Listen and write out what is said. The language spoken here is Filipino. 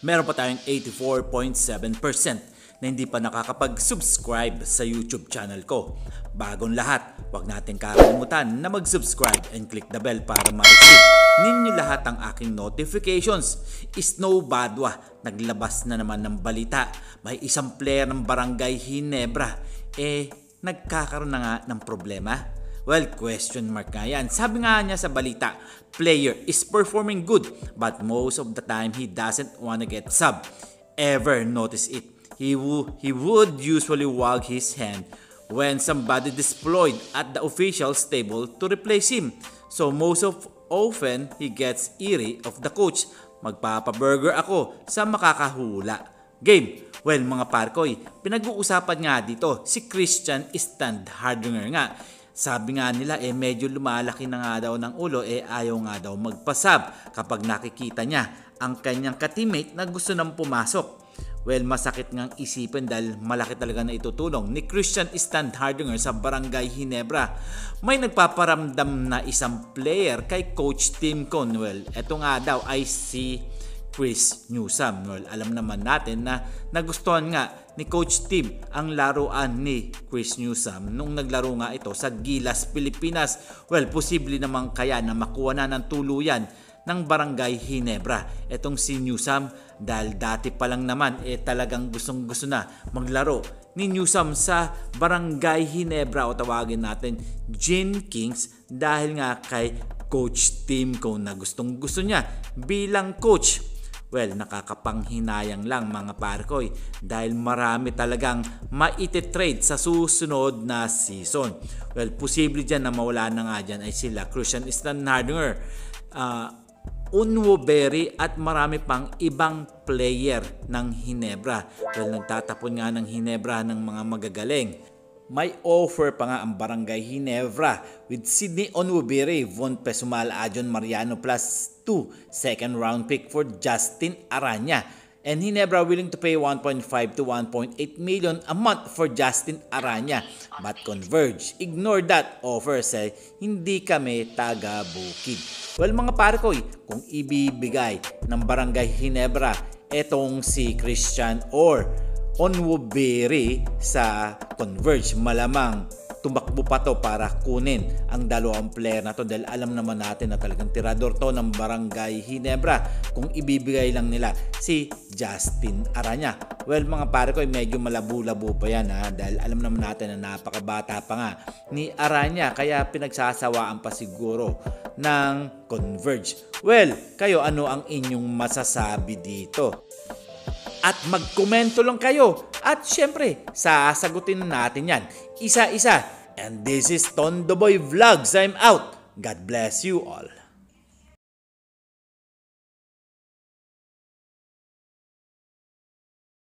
meron pa tayong 84.7% na hindi pa nakakapag-subscribe sa YouTube channel ko. Bagong lahat, huwag natin kakalimutan na mag-subscribe and click the bell para ma-receive ninyo lahat ang aking notifications. Snow Badwa, naglabas na naman ng balita. May isang player ng Barangay Ginebra, nagkakaroon na nga ng problema. Well, question mark nga yan. Sabi nga niya sa balita, player is performing good but most of the time he doesn't wanna get sub. Ever notice it? He would usually wag his hand when somebody deployed at the official's table to replace him. So often he gets eerie of the coach. Magpapaburger ako sa makakahula. Game. Well mga parkoy, pinag-uusapan nga dito si Christian Standhardinger nga. Sabi nga nila medyo lumalaki na nga daw ng ulo ayaw nga daw magpasab kapag nakikita niya ang kanyang ka-teammate na gusto nang pumasok. Well, masakit ngang isipin dahil malaki talaga na itutulong ni Christian Standhardinger sa Barangay Ginebra. May nagpaparamdam na isang player kay Coach Tim Conwell. Ito nga daw ay si Chris Newsome. Well, alam naman natin na nagustuhan nga ni Coach Tim ang laruan ni Chris Newsome nung naglaro nga ito sa Gilas, Pilipinas. Well, posible naman kaya na makuha na ng tuluyan ng Barangay Ginebra etong si Newsome dahil dati pa lang naman talagang gustong-gusto na maglaro ni Newsome sa Barangay Ginebra o tawagin natin Gin Kings dahil nga kay Coach Tim Cone na gustong-gusto niya bilang coach. Well, nakakapanghinayang lang mga parkoy dahil marami talagang maititrade sa susunod na season. Well, posible dyan na mawala na nga dyan ay sila Christian Standhardinger, Unwoberry at marami pang ibang player ng Ginebra. Well, nagtatapon nga ng Ginebra ng mga magagaling. May offer pa nga ang Barangay Ginebra with Sydney Unwoberry, Von Pesumal, Ajon Mariano plus 2 second round pick for Justin Aranya. And Ginebra willing to pay 1.5 to 1.8 million a month for Justin Aranya. But Converge ignore that offer, say hindi kami taga-bukid. Well mga parkoy, kung ibibigay ng Barangay Ginebra etong si Christian or Unwoberry sa Converge, malamang tumakbo pa to para kunin ang dalawang player na to dahil alam naman natin na talagang tirador to ng Barangay Ginebra kung ibibigay lang nila si Justin Aranya. Well mga pare ko, medyo malabo-labo pa yan dahil alam naman natin na napakabata pa nga ni Aranya kaya pinagsasawaan pa siguro ng Converge. Well, kayo ano ang inyong masasabi dito? At magkomento lang kayo at syempre sasagutin natin yan isa-isa. And this is Tondoboy Vlogs. I'm out. God bless you all.